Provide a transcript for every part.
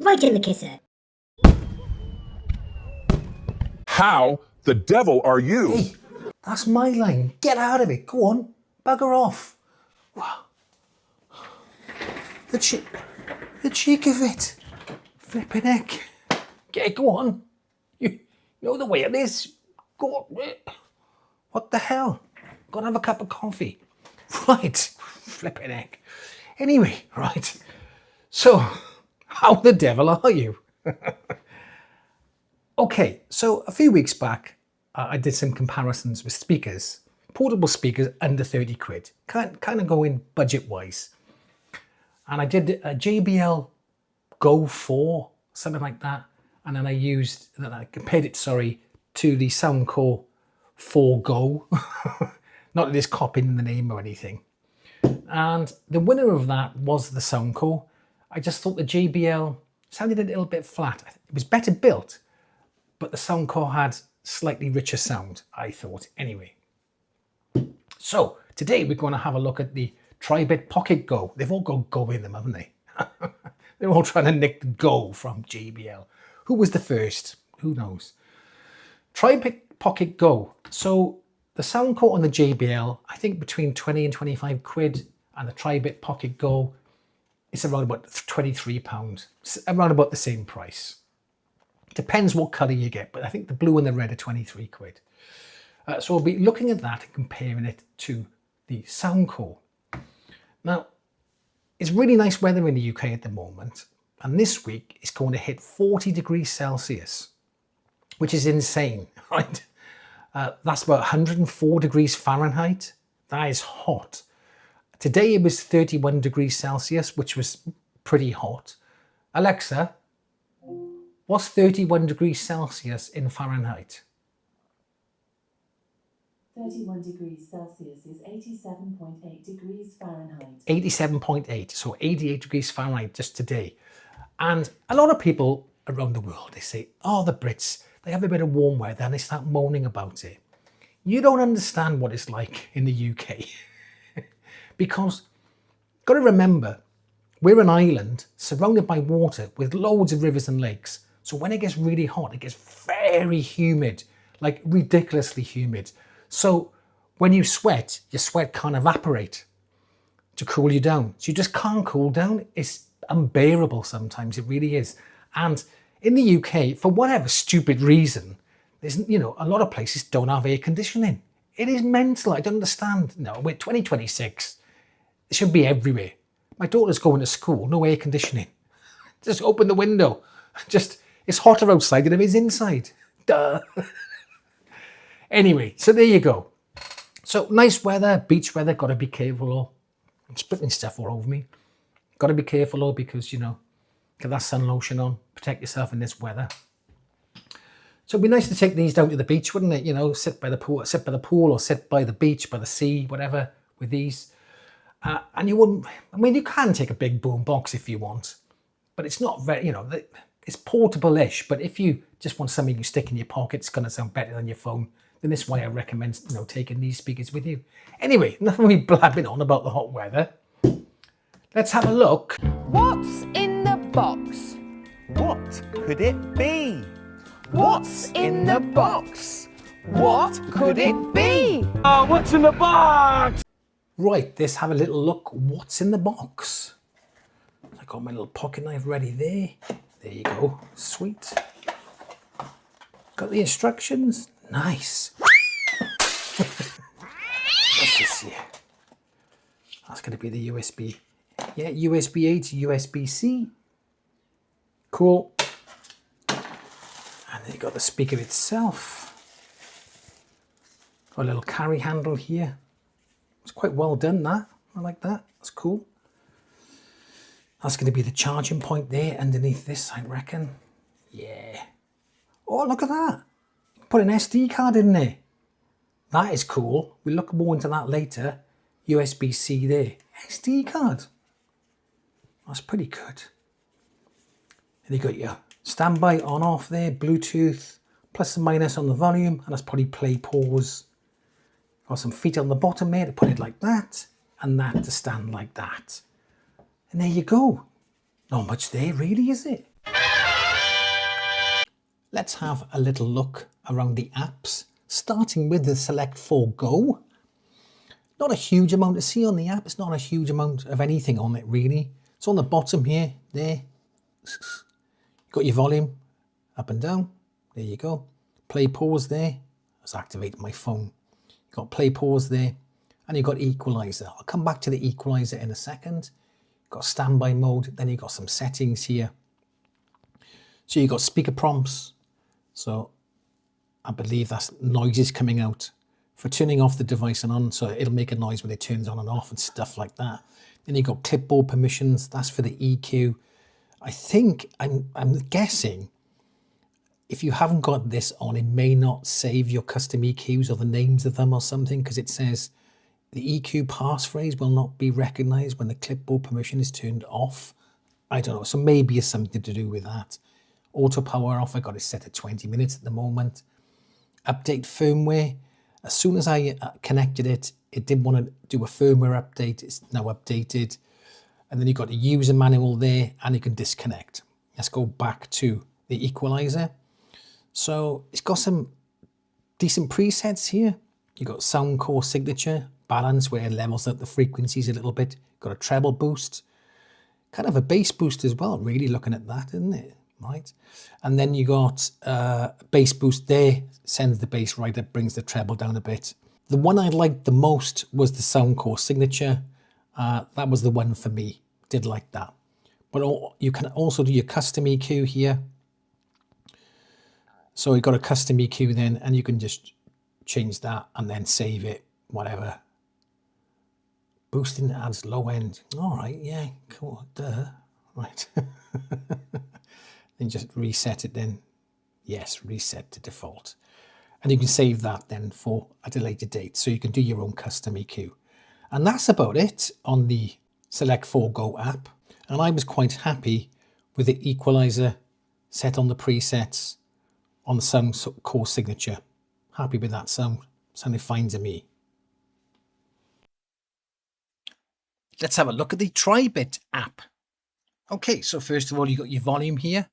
right in the kisser. How the devil are you? Hey, that's my line. Get out of it. Go on. Bugger off. The cheek of it. Flipping heck. Go on. You know the way it is. Go on. What the hell? Go and have a cup of coffee. Right. Flipping heck. Anyway, right. So, how the devil are you? Okay, so a few weeks back, I did some comparisons with speakers, portable speakers under 30 quid, kind of going budget-wise. And I did a JBL Go 4, something like that. And then I compared it, to the Soundcore 4 Go. Not that it's copying the name or anything. And the winner of that was the Soundcore. I just thought the JBL sounded a little bit flat. It was better built, but the Soundcore had slightly richer sound, I thought, anyway. So today we're going to have a look at the TRIBIT PocketGO. They've all got Go in them, haven't they? They're all trying to nick the Go from JBL. Who was the first? Who knows? TRIBIT PocketGO. So the Soundcore on the JBL, I think between 20 and 25 quid, and the TRIBIT PocketGO, it's around about £23, around about the same price. Depends what colour you get, but I think the blue and the red are 23 quid. So we'll be looking at that and comparing it to the Soundcore. Now, it's really nice weather in the UK at the moment, and this week it's going to hit 40 degrees Celsius, which is insane, right? That's about 104 degrees Fahrenheit. That is hot. Today it was 31 degrees Celsius, which was pretty hot. Alexa, what's 31 degrees Celsius in Fahrenheit? 31 degrees Celsius is 87.8 degrees Fahrenheit. 87.8, so 88 degrees Fahrenheit just today. And a lot of people around the world, they say, oh, the Brits, they have a bit of warm weather and they start moaning about it. You don't understand what it's like in the UK. Because, got to remember, we're an island surrounded by water with loads of rivers and lakes. So when it gets really hot, it gets very humid, like ridiculously humid. So when you sweat, your sweat can't evaporate to cool you down. So you just can't cool down. It's unbearable sometimes, it really is. And in the UK, for whatever stupid reason, there's, a lot of places don't have air conditioning. It is mental, I don't understand. No, we're 2026. It should be everywhere. My daughter's going to school, no air conditioning. Just open the window. It's hotter outside than it is inside. Duh. Anyway, so there you go. So nice weather, beach weather, got to be careful. Oh, I'm spitting stuff all over me. Got to be careful, oh, because, get that sun lotion on. Protect yourself in this weather. So it'd be nice to take these down to the beach, wouldn't it? Sit by the pool or sit by the beach, by the sea, whatever, with these. And you wouldn't, you can take a big boom box if you want, but it's not very, it's portable-ish, but if you just want something you stick in your pocket, it's going to sound better than your phone, then this is why I recommend, taking these speakers with you. Anyway, enough of me blabbing on about the hot weather. Let's have a look. What's in the box? What could it be? What's in the box? What could it be? Oh, what's in the box? Right, let's have a little look. What's in the box? I got my little pocket knife ready there. There you go. Sweet. Got the instructions. Nice. What's this here? That's going to be the USB. Yeah, USB A to USB-C. Cool. And then you got the speaker itself. Got a little carry handle here. It's quite well done, that. I like that. That's cool. That's going to be the charging point there underneath this, I reckon. Yeah. Oh, look at that. Put an SD card in there. That is cool. We'll look more into that later. USB-C there. SD card. That's pretty good. And you got your standby on off there, Bluetooth, plus and minus on the volume, and that's probably play pause. Got some feet on the bottom there to put it like that, and that to stand like that. And there you go. Not much there really, is it? Let's have a little look around the apps, starting with the Select 4 Go. Not a huge amount to see on the app. It's not a huge amount of anything on it really. It's on the bottom here, there. You've got your volume up and down. There you go. Play pause there. Let's activate my phone. You've got play pause there. And you've got equalizer. I'll come back to the equalizer in a second. You've got standby mode. Then you've got some settings here. So you've got speaker prompts. So I believe that's noises coming out for turning off the device and on. So it'll make a noise when it turns on and off and stuff like that. Then you've got clipboard permissions. That's for the EQ. I think, I'm guessing, if you haven't got this on, it may not save your custom EQs or the names of them or something, because it says the EQ passphrase will not be recognized when the clipboard permission is turned off. I don't know. So maybe it's something to do with that. Auto power off, I got it set at 20 minutes at the moment. Update firmware. As soon as I connected it, it did want to do a firmware update. It's now updated. And then you've got the user manual there and you can disconnect. Let's go back to the equalizer. So it's got some decent presets here. You've got sound core signature, balance where it levels out the frequencies a little bit. Got a treble boost, kind of a bass boost as well, really looking at that, isn't it? Right. And then you got bass boost there, sends the bass right up, brings the treble down a bit. The one I liked the most was the sound core signature. That was the one for me. Did like that. But you can also do your custom EQ here. So you've got a custom EQ then, and you can just change that and then save it, whatever. Boosting adds low end. All right, yeah, cool. Duh. Right. Then just reset it then. Yes, reset to default. And you can save that then for at a later date. So you can do your own custom EQ. And that's about it on the Select 4 Go app. And I was quite happy with the equalizer set on the presets on the sound core signature. Happy with that sound. Sounded fine to me. Let's have a look at the TRIBIT app. Okay, so first of all, you got your volume here.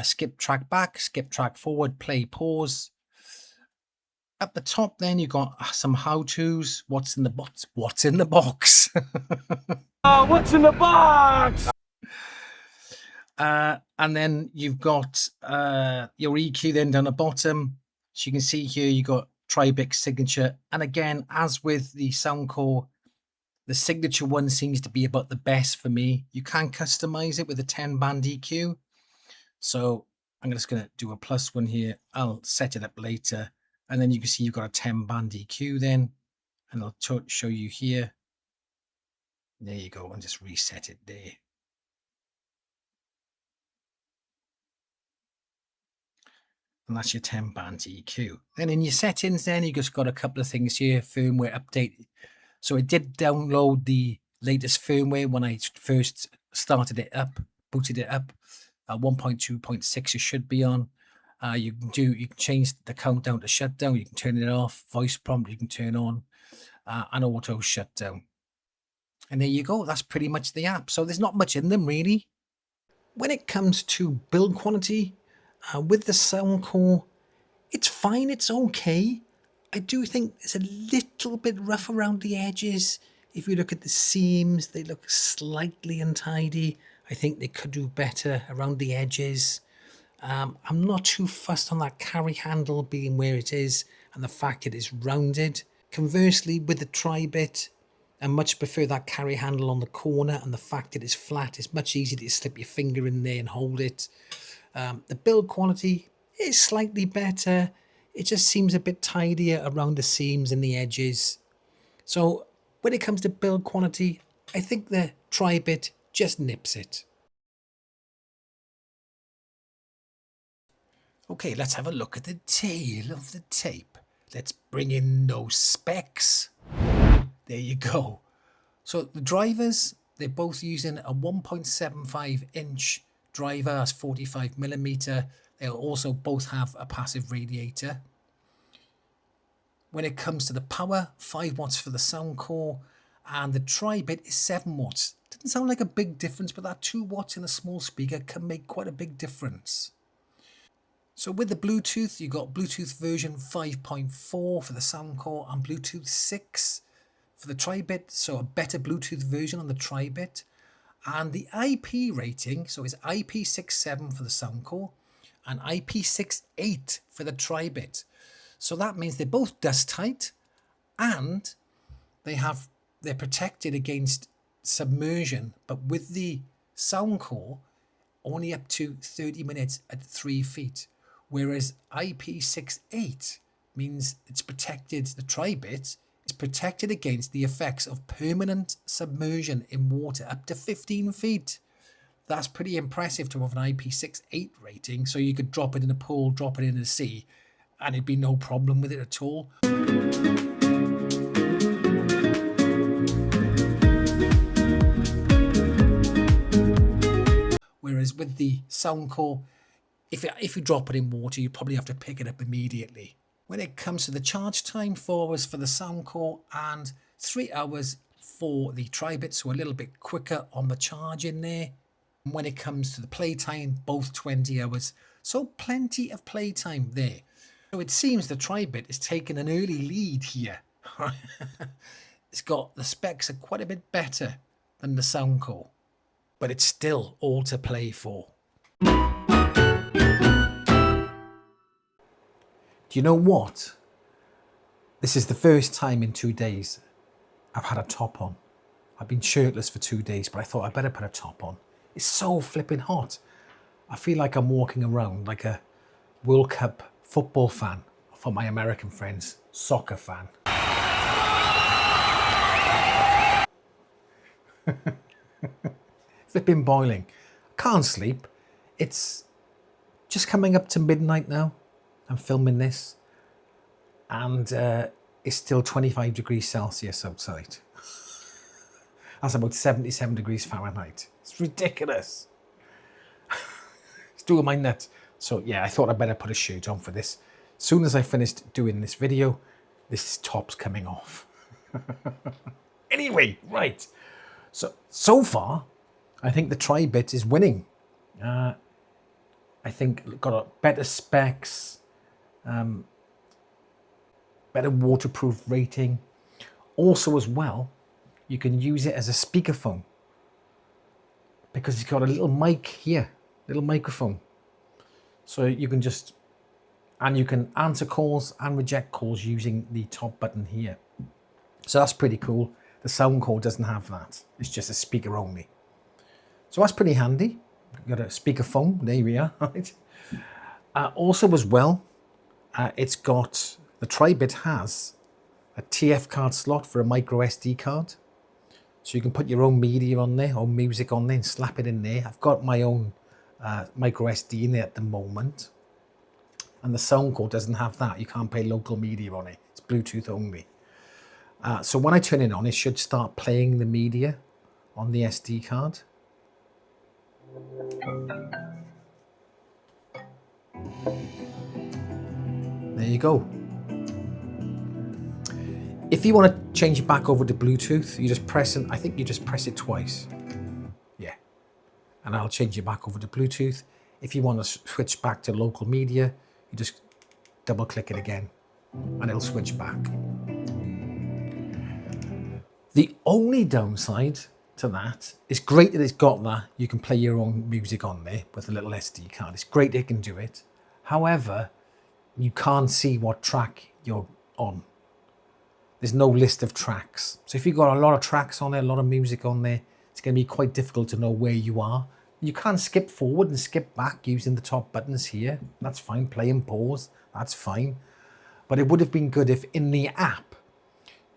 Skip track back, skip track forward, play, pause. At the top, then you got some how-tos. What's in the box? What's in the box? What's in the box? And then you've got your EQ then down the bottom. So you can see here you got TRIBIT signature. And again, as with the Soundcore, the signature one seems to be about the best for me. You can customize it with a 10-band EQ. So I'm just going to do a plus one here. I'll set it up later. And then you can see you've got a 10-band EQ then. And I'll show you here. There you go. And just reset it there. And that's your 10-band EQ. Then in your settings then, you just got a couple of things here. Firmware update. So it did download the latest firmware when I first started it up, booted it up. 1.2.6 it should be on. You can change the countdown to shutdown. You can turn it off. Voice prompt you can turn on, and auto shutdown. And there you go. That's pretty much the app. So there's not much in them really. When it comes to build quality with the Soundcore, it's fine. It's okay. I do think it's a little bit rough around the edges. If you look at the seams, they look slightly untidy. I think they could do better around the edges. I'm not too fussed on that carry handle being where it is and the fact it is rounded. Conversely, with the TRIBIT, I much prefer that carry handle on the corner and the fact that it's flat. It's much easier to slip your finger in there and hold it. The build quality is slightly better. It just seems a bit tidier around the seams and the edges. So when it comes to build quality, I think the TRIBIT just nips it. Okay, let's have a look at the tail of the tape. Let's bring in those specs. There you go. So the drivers, they're both using a 1.75 inch driver, that's 45mm. They'll also both have a passive radiator. When it comes to the power, 5 watts for the Soundcore, and the TRIBIT is 7 watts. Doesn't sound like a big difference, but that 2 watts in a small speaker can make quite a big difference. So with the Bluetooth, you got Bluetooth version 5.4 for the Soundcore and Bluetooth 6 for the TRIBIT. So a better Bluetooth version on the TRIBIT. And the IP rating, so it's IP67 for the Soundcore and IP68 for the TRIBIT. So that means they're both dust tight and they're protected against submersion, but with the Soundcore only up to 30 minutes at 3 feet, whereas IP68 means it's protected, the TRIBIT is protected against the effects of permanent submersion in water up to 15 feet. That's pretty impressive to have an IP68 rating, so you could drop it in a pool, drop it in the sea, and it'd be no problem with it at all. Whereas with the Soundcore, if you drop it in water, you probably have to pick it up immediately. When it comes to the charge time, 4 hours for the Soundcore and 3 hours for the TRIBIT, so a little bit quicker on the charge in there. And when it comes to the playtime, both 20 hours, so plenty of playtime there. So it seems the TRIBIT is taking an early lead here. It's got, the specs are quite a bit better than the Soundcore, but it's still all to play for. Do you know what? This is the first time in 2 days I've had a top on. I've been shirtless for 2 days, but I thought I better put a top on. It's so flipping hot. I feel like I'm walking around like a World Cup football fan, for my American friends, soccer fan. Flipping boiling. Can't sleep. It's just coming up to midnight now. I'm filming this and it's still 25 degrees Celsius outside. That's about 77 degrees Fahrenheit. It's ridiculous. It's doing my nuts. So yeah, I thought I'd better put a shirt on for this. As soon as I finished doing this video, this top's coming off. Anyway, right. So far, I think the TRIBIT is winning. I think got a better specs, better waterproof rating. Also as well, you can use it as a speakerphone because it's got a little mic here, little microphone. So you can just, and you can answer calls and reject calls using the top button here. So that's pretty cool. The Soundcore doesn't have that. It's just a speaker only. So that's pretty handy. Got a speakerphone, there we are. Right. Also as well, it's got, the TRIBIT has a TF card slot for a micro SD card. So you can put your own media on there or music on there and slap it in there. I've got my own micro SD in there at the moment. And the Soundcore doesn't have that. You can't play local media on it. It's Bluetooth only. So when I turn it on, it should start playing the media on the SD card. There you go. If you want to change it back over to Bluetooth, you just press it. I think you just press it twice. Yeah. And I'll change it back over to Bluetooth. If you want to switch back to local media, you just double click it again and it'll switch back. The only downside to that, it's great that it's got that. You can play your own music on there with a little SD card. It's great it can do it. However, you can't see what track you're on. There's no list of tracks. So if you've got a lot of tracks on there, a lot of music on there, it's going to be quite difficult to know where you are. You can skip forward and skip back using the top buttons here. That's fine. Play and pause. That's fine. But it would have been good if in the app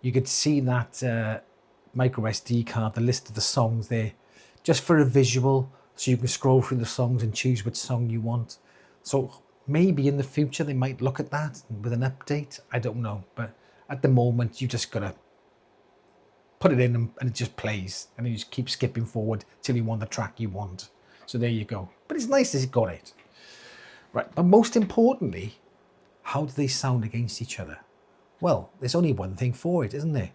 you could see that micro SD card, the list of the songs there, just for a visual, so you can scroll through the songs and choose which song you want. So maybe in the future they might look at that with an update. I don't know. But at the moment, you just got to put it in and it just plays. And you just keep skipping forward till you want the track you want. So there you go. But it's nice that it's got it. Right, but most importantly, how do they sound against each other? Well, there's only one thing for it, isn't there?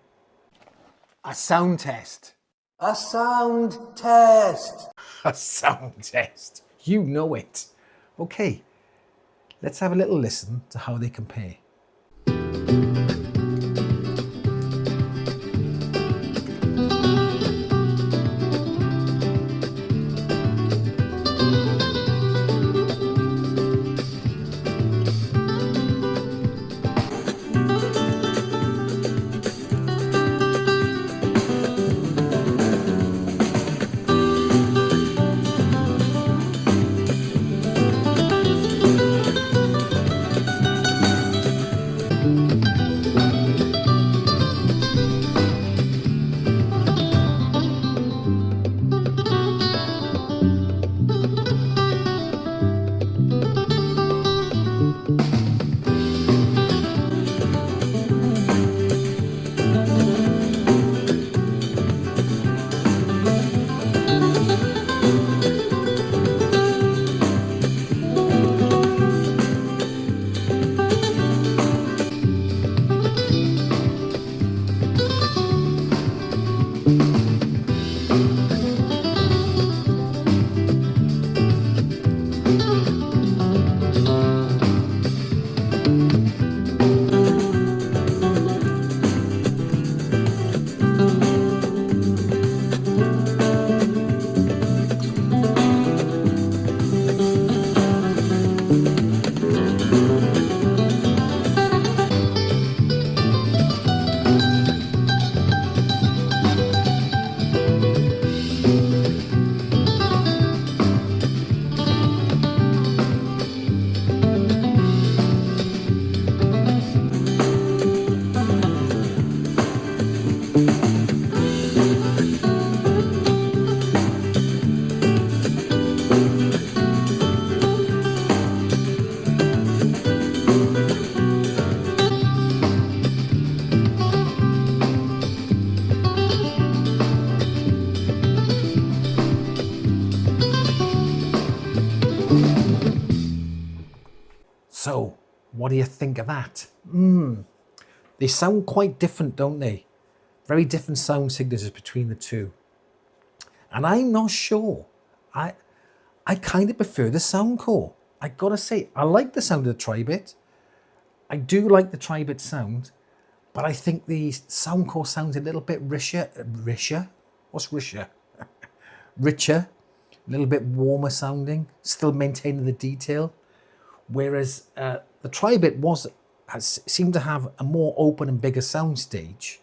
A sound test. A sound test. A sound test. You know it. Okay, let's have a little listen to how they compare. So, what do you think of that? They sound quite different, don't they? Very different sound signatures between the two. And I'm not sure. I kind of prefer the Soundcore. I gotta say, I like the sound of the TRIBIT. I do like the TRIBIT sound, but I think the Soundcore sounds a little bit richer. What's richer? Richer, a little bit warmer sounding, still maintaining the detail. Whereas the TRIBIT seemed to have a more open and bigger sound stage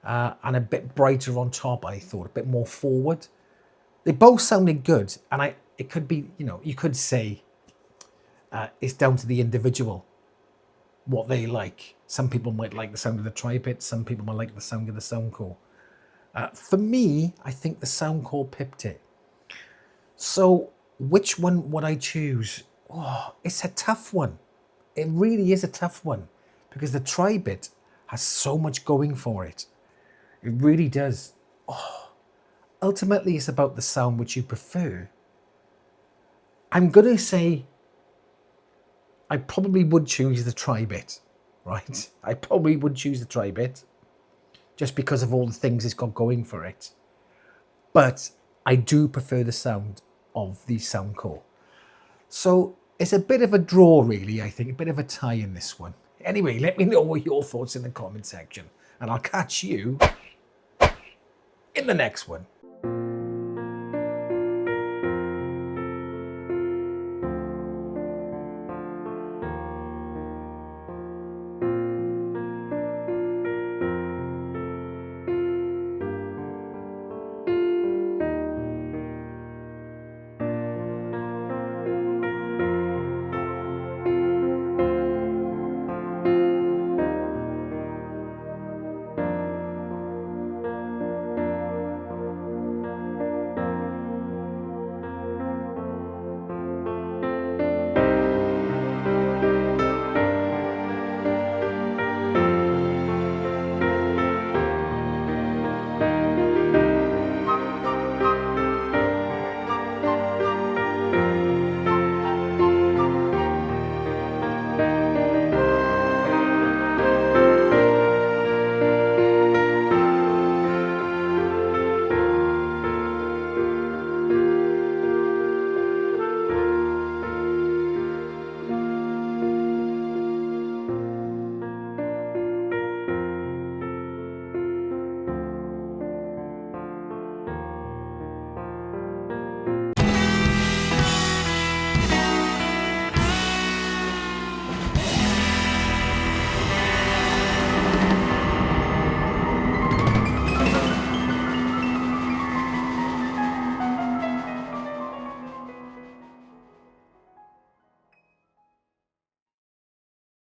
and a bit brighter on top, I thought, a bit more forward. They both sounded good, and it could be, you could say it's down to the individual, what they like. Some people might like the sound of the TRIBIT, some people might like the sound of the Soundcore. For me, I think the Soundcore pipped it. So which one would I choose? Oh, it's a tough one. It really is a tough one because the TRIBIT has so much going for it. It really does. Oh, ultimately, it's about the sound which you prefer. I'm going to say I probably would choose the TRIBIT, right? I probably would choose the TRIBIT just because of all the things it's got going for it. But I do prefer the sound of the Soundcore. So it's a bit of a draw, really, I think, a bit of a tie in this one. Anyway, let me know what your thoughts in the comment section, and I'll catch you in the next one.